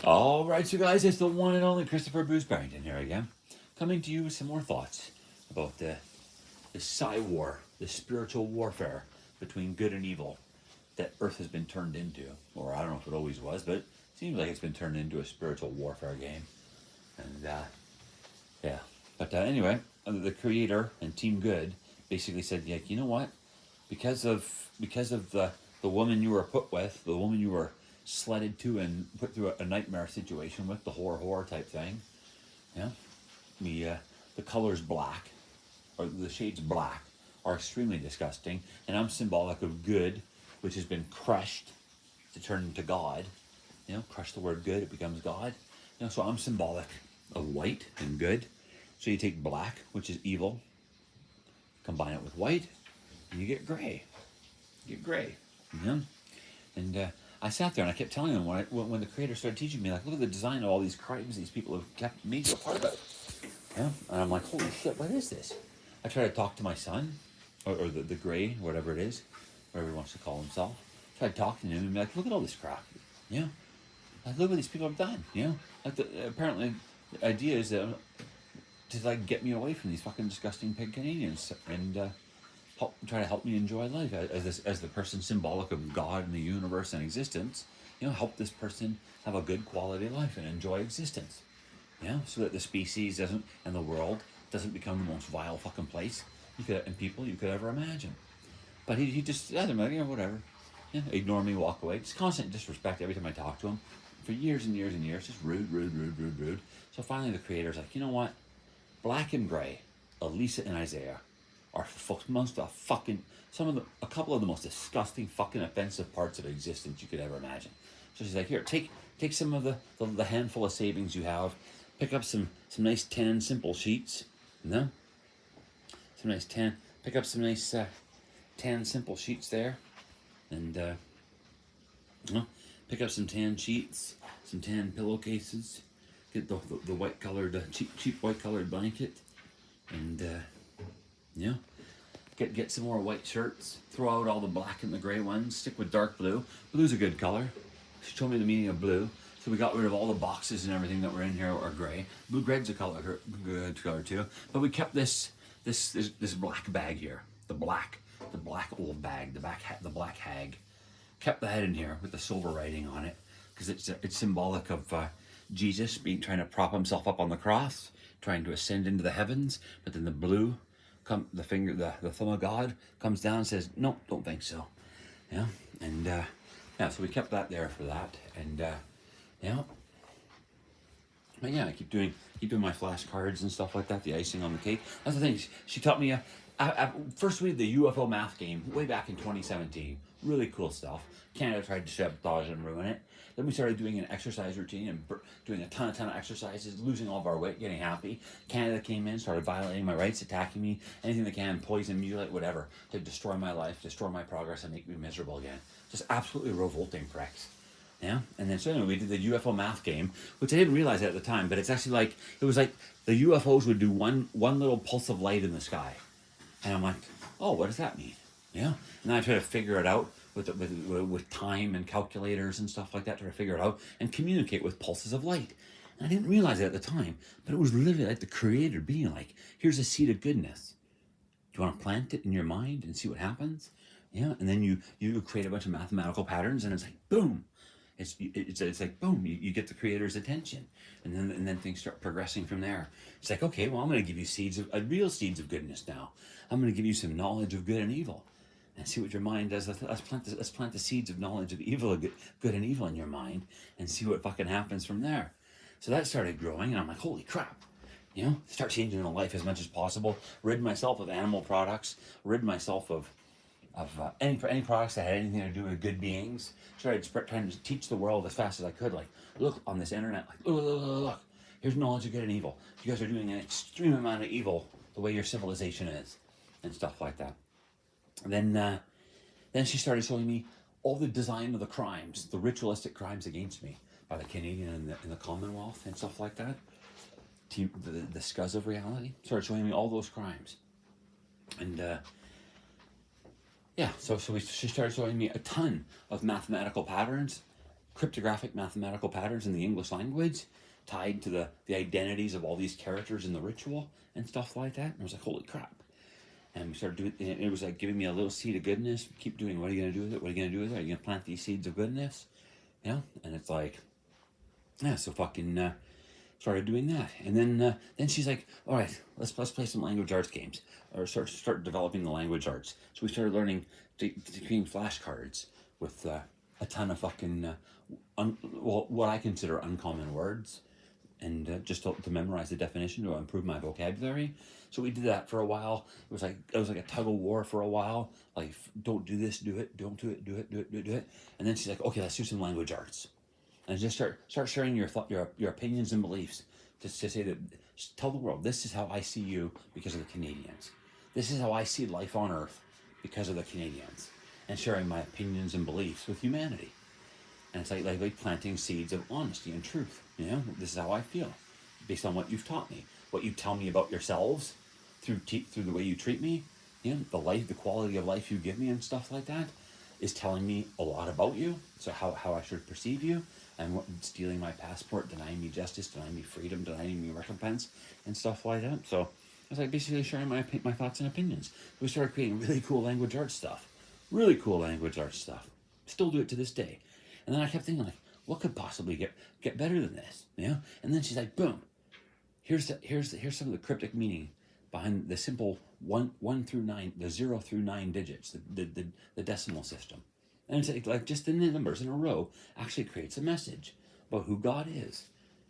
All right, so guys, it's the one and only Christopher Bruce Barrington here again, coming to you with some more thoughts about the Psy War, the spiritual warfare between good and evil that Earth has been turned into. Or I don't know if it always was, but it seems like it's been turned into a spiritual warfare game. And yeah, but anyway, the creator and Team Good basically said, like, you know what? Because of the woman you were put with, the woman you were sledded to and put through a nightmare situation with, the horror type thing. Yeah, the colors black, or the shades black, are extremely disgusting, and I'm symbolic of good, which has been crushed to turn into God. You know, crush the word good, it becomes God. You know, so I'm symbolic of white and good. So you take black, which is evil, combine it with white, and you get gray. You get gray. Yeah. And I sat there and I kept telling them when the creator started teaching me, like, look at the design of all these crimes these people have kept made you a part of it. Yeah. And I'm like, holy shit, what is this? I try to talk to my son, or the gray, whatever it is, whatever he wants to call himself. Try to talk to him and be like, look at all this crap. Yeah. Like, look what these people have done. You know. Like apparently the idea is that to like get me away from these fucking disgusting pig Canadians and try to help me enjoy life as the person symbolic of God and the universe and existence. You know, help this person have a good quality life and enjoy existence. Yeah, so that the species doesn't and the world doesn't become the most vile fucking place you could ever imagine. But he just said, like, yeah, whatever. Yeah, ignore me, walk away. Just constant disrespect every time I talk to him for years and years and years. Just rude, rude, rude, rude, rude. So finally the creator's like, you know what? Black and gray, Elisa and Isaiah, are most of fucking a couple of the most disgusting fucking offensive parts of existence you could ever imagine. So she's like, here, take some of the handful of savings you have, pick up some nice tan simple sheets, you know, some nice tan, pick up some nice tan simple sheets there, and you know, pick up some tan sheets, some tan pillowcases, get the white colored cheap white colored blanket, and you know, get some more white shirts, throw out all the black and the gray ones, stick with dark blue. Blue's a good color. She told me the meaning of blue. So we got rid of all the boxes and everything that were in here are gray. Blue red's a good color too. But we kept this black bag here. The black old bag, the black hag. Kept that in here with the silver writing on it because it's symbolic of Jesus trying to prop himself up on the cross, trying to ascend into the heavens. But then the blue, the thumb of God comes down and says, no, don't think so. Yeah, and yeah, so we kept that there for that, and yeah. But yeah, I keep doing my flashcards and stuff like that, the icing on the cake. That's the thing. She taught me first we did the UFO math game way back in 2017. Really cool stuff. Canada tried to sabotage and ruin it. Then we started doing an exercise routine and doing a ton of exercises, losing all of our weight, getting happy. Canada came in, started violating my rights, attacking me, anything they can, poison, mutilate, whatever, to destroy my life, destroy my progress, and make me miserable again. Just absolutely revolting pricks. Yeah, and then so anyway, we did the UFO math game, which I didn't realize at the time, but it's actually like it was like the UFOs would do one little pulse of light in the sky, and I'm like, oh, what does that mean? Yeah, and then I try to figure it out with time and calculators and stuff like that, try to figure it out and communicate with pulses of light. And I didn't realize it at the time, but it was literally like the creator being like, here's a seed of goodness. Do you want to plant it in your mind and see what happens? Yeah, and then you create a bunch of mathematical patterns, and it's like boom. It's like boom, you get the creator's attention, and then things start progressing from there. It's like, okay, well, I'm going to give you real seeds of goodness now. I'm going to give you some knowledge of good and evil, and see what your mind does. Let's plant the seeds of knowledge of evil, good and evil in your mind, and see what fucking happens from there. So that started growing, and I'm like, holy crap. You know, start changing my life as much as possible. Rid myself of animal products. Rid myself of any products that had anything to do with good beings. Started trying to teach the world as fast as I could. Like, look on this internet. Like, look. Here's knowledge of good and evil. You guys are doing an extreme amount of evil the way your civilization is, and stuff like that. And then she started showing me all the design of the crimes, the ritualistic crimes against me by the Canadian and the Commonwealth and stuff like that. The scuzz of reality started showing me all those crimes, and yeah, so she started showing me a ton of mathematical patterns cryptographic mathematical patterns in the English language tied to the identities of all these characters in the ritual and stuff like that. And I was like, holy crap. And we started doing, and it was like giving me a little seed of goodness. Keep doing, what are you going to do with it? What are you going to do with it? Are you going to plant these seeds of goodness? You know? And it's like, yeah, so fucking started doing that. And then she's like, all right, let's play some language arts games. Or start developing the language arts. So we started learning to create flashcards with a ton of fucking, what I consider uncommon words. And just to memorize the definition to improve my vocabulary. So we did that for a while. It was like a tug of war for a while. Like, don't do this, do it, don't do it, do it, do it, do it. And then she's like, okay, let's do some language arts. And just start sharing your opinions and beliefs. Just to say that, tell the world, this is how I see you because of the Canadians. This is how I see life on Earth because of the Canadians. And sharing my opinions and beliefs with humanity. And it's like planting seeds of honesty and truth. You know, this is how I feel, based on what you've taught me, what you tell me about yourselves, through the way you treat me, you know, the quality of life you give me, and stuff like that, is telling me a lot about you. So how I should perceive you, and what, stealing my passport, denying me justice, denying me freedom, denying me recompense, and stuff like that. So I was like basically sharing my thoughts and opinions. We started creating really cool language arts stuff, Still do it to this day. And then I kept thinking, like, what could possibly get better than this? You know? And then she's like, boom. Here's some of the cryptic meaning behind the simple 1 through 9, the 0 through 9 digits, the decimal system. And it's like just the numbers in a row actually creates a message about who God is.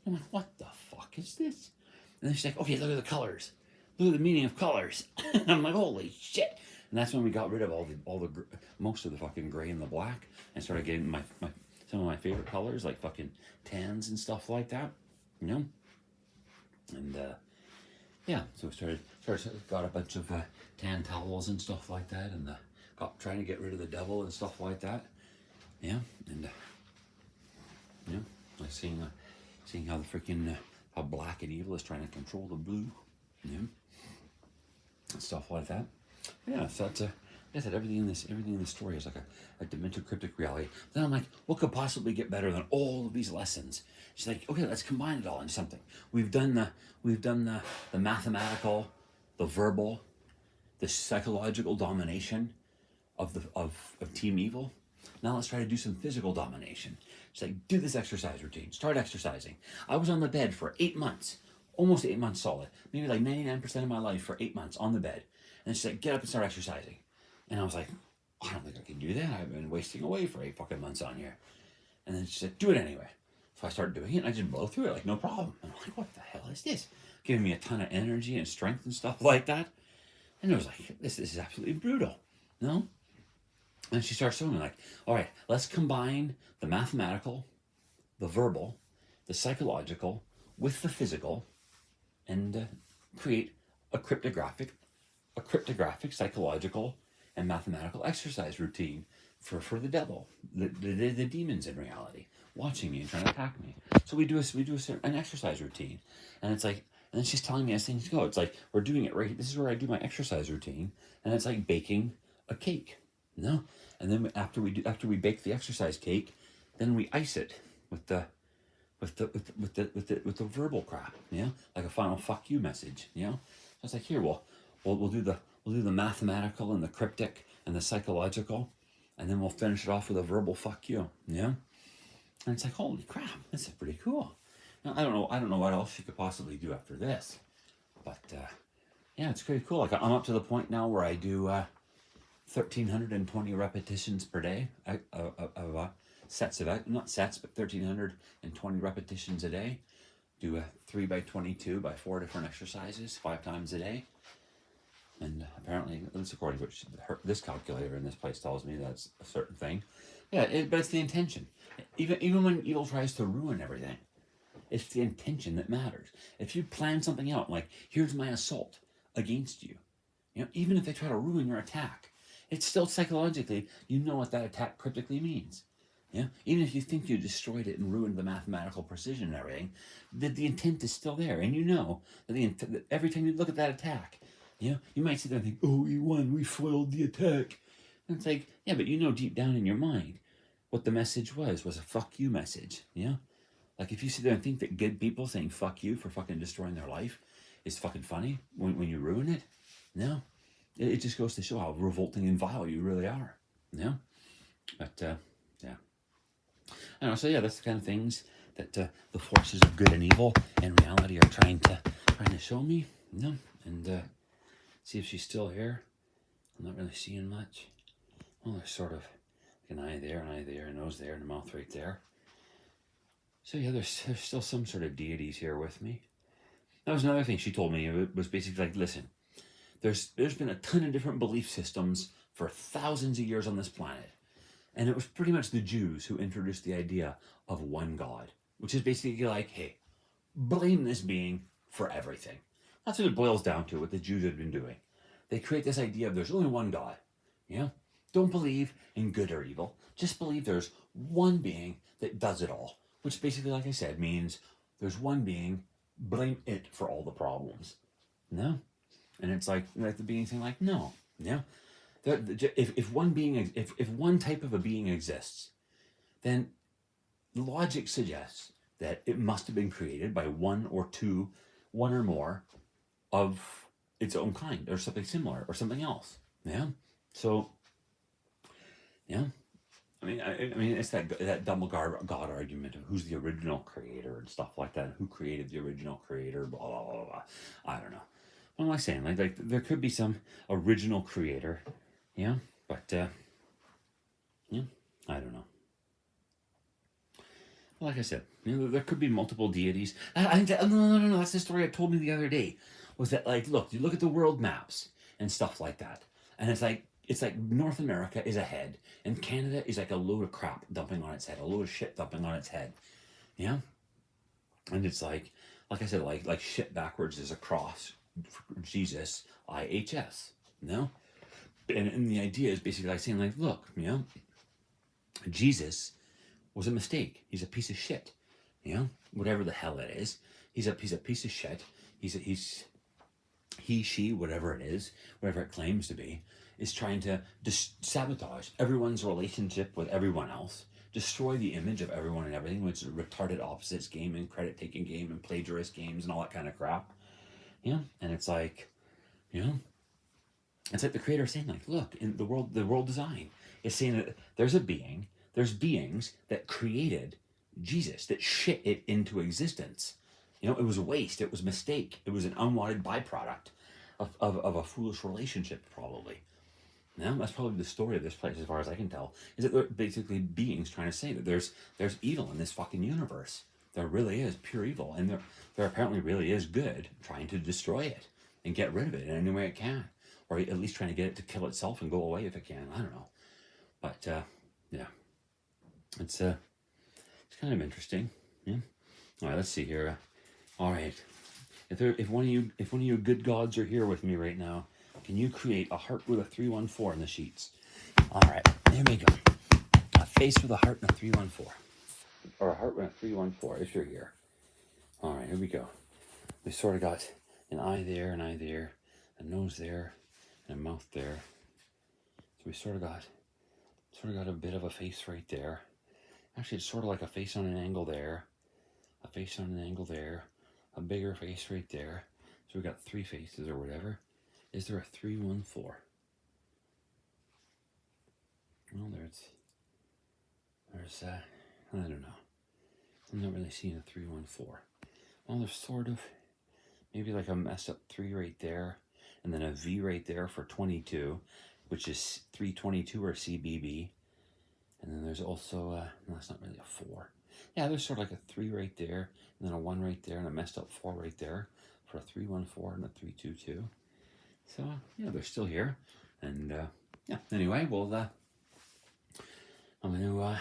I'm like, what the fuck is this? And then she's like, okay, look at the colors. Look at the meaning of colors. And I'm like, holy shit. And that's when we got rid of most of the fucking gray and the black, and started getting some of my favorite colors, like fucking tans and stuff like that, you know. And yeah, so we started got a bunch of tan towels and stuff like that, and trying to get rid of the devil and stuff like that. Yeah, and yeah, like seeing how the freaking how black and evil is trying to control the blue, yeah, and stuff like that. Yeah, so that's I said everything in this story is like a demented cryptic reality. Then I'm like, what could possibly get better than all of these lessons? She's like, okay, let's combine it all into something. We've done the mathematical, the verbal, the psychological domination of Team Evil. Now let's try to do some physical domination. She's like, do this exercise routine. Start exercising. I was on the bed for 8 months, almost 8 months solid, maybe like 99% of my life for 8 months on the bed. And she's like, get up and start exercising. And I was like, I don't think I can do that. I've been wasting away for 8 fucking months on here. And then she said, do it anyway. So I started doing it, and I just blow through it like no problem. And I'm like, what the hell is this? Giving me a ton of energy and strength and stuff like that. And it was like, this is absolutely brutal. No? And she starts showing me like, all right, let's combine the mathematical, the verbal, the psychological with the physical, and create a cryptographic, psychological, and mathematical exercise routine for the devil, the demons in reality, watching me and trying to attack me. So we do an exercise routine, and it's like, and then she's telling me as things go. It's like we're doing it right. This is where I do my exercise routine, and it's like baking a cake, you know. And then after we bake the exercise cake, then we ice it with the verbal crap, you know, like a final fuck you message, you know. So it's like, here, we'll do the mathematical and the cryptic and the psychological, and then we'll finish it off with a verbal fuck you, yeah. And it's like, holy crap, this is pretty cool. Now, I don't know what else you could possibly do after this, but yeah, it's pretty cool. Like, I'm up to the point now where I do 1,320 repetitions per day of sets of, not sets, but 1,320 repetitions a day. Do a 3x22 by 4 different exercises 5 times a day. And apparently, at least according to what this calculator in this place tells me, that's a certain thing. Yeah, but it's the intention. Even when evil tries to ruin everything, it's the intention that matters. If you plan something out, like, here's my assault against you, you know, even if they try to ruin your attack, it's still psychologically, you know what that attack cryptically means. Yeah, even if you think you destroyed it and ruined the mathematical precision and everything, the intent is still there, and you know that every time you look at that attack, you know, you might sit there and think, oh, we won, we foiled the attack. And it's like, yeah, but you know deep down in your mind what the message was a fuck you message. Yeah. Like if you sit there and think that good people saying fuck you for fucking destroying their life is fucking funny when you ruin it, no. It just goes to show how revolting and vile you really are. Yeah. But yeah. I don't know. So yeah, that's the kind of things that the forces of good and evil and reality are trying to show me. No. And see if she's still here. I'm not really seeing much. Well, there's sort of an eye there, a nose there, and a mouth right there. So yeah, there's still some sort of deities here with me. That was another thing she told me. It was basically like, listen, there's been a ton of different belief systems for thousands of years on this planet. And it was pretty much the Jews who introduced the idea of one God, which is basically like, hey, blame this being for everything. That's what it boils down to, what the Jews have been doing. They create this idea of there's only one God. Yeah? Don't believe in good or evil. Just believe there's one being that does it all. Which basically, like I said, means there's one being, blame it for all the problems. No. And it's like the being saying, like, no. Yeah. If one being, if one type of a being exists, then logic suggests that it must have been created by one or more of its own kind, or something similar, or something else. Yeah. So, yeah. I mean, it's that double God argument of who's the original creator and stuff like that. Who created the original creator? Blah blah blah blah. I don't know. What am I saying? Like there could be some original creator, yeah. But yeah, I don't know. Like I said, there could be multiple deities. I think that no. That's the story I told me the other day. Was that like, look, you look at the world maps and stuff like that, and it's like North America is ahead, and Canada is like a load of crap dumping on its head, a load of shit dumping on its head, yeah. And it's like I said, like shit backwards is a cross. Jesus, IHS, no. And the idea is basically like saying, like, look, Jesus was a mistake. He's a piece of shit. Whatever the hell it is. He's a piece of shit. He, she, whatever it is, whatever it claims to be, is trying to sabotage everyone's relationship with everyone else, destroy the image of everyone and everything, which is a retarded opposites game and credit taking game and plagiarist games and all that kind of crap. And it's like, it's like the creator saying, like, look, in the world design is saying that there's beings that created Jesus, that shit it into existence. It was a waste, it was a mistake, it was an unwanted byproduct of a foolish relationship, probably. That's probably the story of this place, as far as I can tell, is that they're basically beings trying to say that there's evil in this fucking universe. There really is pure evil, and there apparently really is good trying to destroy it and get rid of it in any way it can, or at least trying to get it to kill itself and go away if it can. I don't know, but yeah, it's kind of interesting. Yeah. All right, let's see here. All right, if one of you good gods are here with me right now, can you create a heart with a 314 in the sheets? All right, here we go. A face with a heart and a 314, or a heart with a 314 if you're here. All right, here we go. We sort of got an eye there, a nose there, and a mouth there. So we sort of got a bit of a face right there. Actually, it's sort of like a face on an angle there, a face on an angle there, a bigger face right there. So we got three faces or whatever. Is there a 314? Well, there's I don't know. I'm not really seeing a 314. Well, there's sort of maybe like a messed up 3 right there, and then a V right there for 22, which is 322 or CBB. And then there's also, no, that's not really a 4. Yeah, there's sort of like a 3 right there, and then a 1 right there, and a messed up 4 right there for a 314 and a 322. So, yeah, they're still here. And, yeah, anyway, well, I'm going to,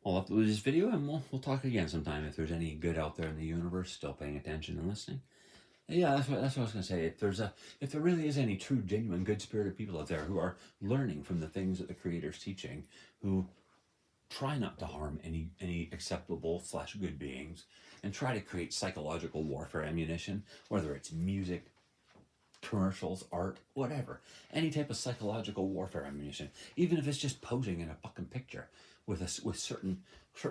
I'll upload this video, and we'll talk again sometime if there's any good out there in the universe still paying attention and listening. Yeah, that's what I was going to say. If there really is any true, genuine, good-spirited people out there who are learning from the things that the Creator's teaching, who try not to harm any acceptable / good beings, and try to create psychological warfare ammunition, whether it's music, commercials, art, whatever. Any type of psychological warfare ammunition, even if it's just posing in a fucking picture with certain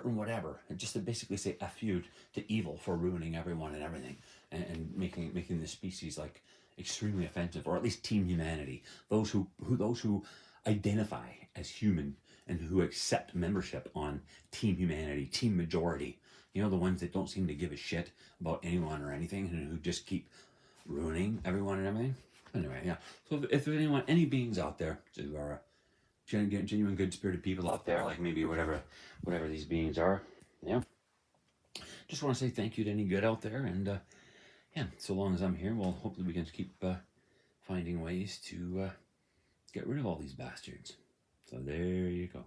whatever, and just to basically say "f you" to evil for ruining everyone and everything, and making the species like extremely offensive, or at least Team Humanity, those who identify as human and who accept membership on Team Humanity, Team Majority. You know, the ones that don't seem to give a shit about anyone or anything, and who just keep ruining everyone and everything. Anyway, yeah. So if there's anyone, any beings out there who are genuine good spirited people out there, like maybe whatever these beings are, yeah. Just want to say thank you to any good out there, and yeah. So long as I'm here, well, hopefully we can keep finding ways to get rid of all these bastards. So there you go.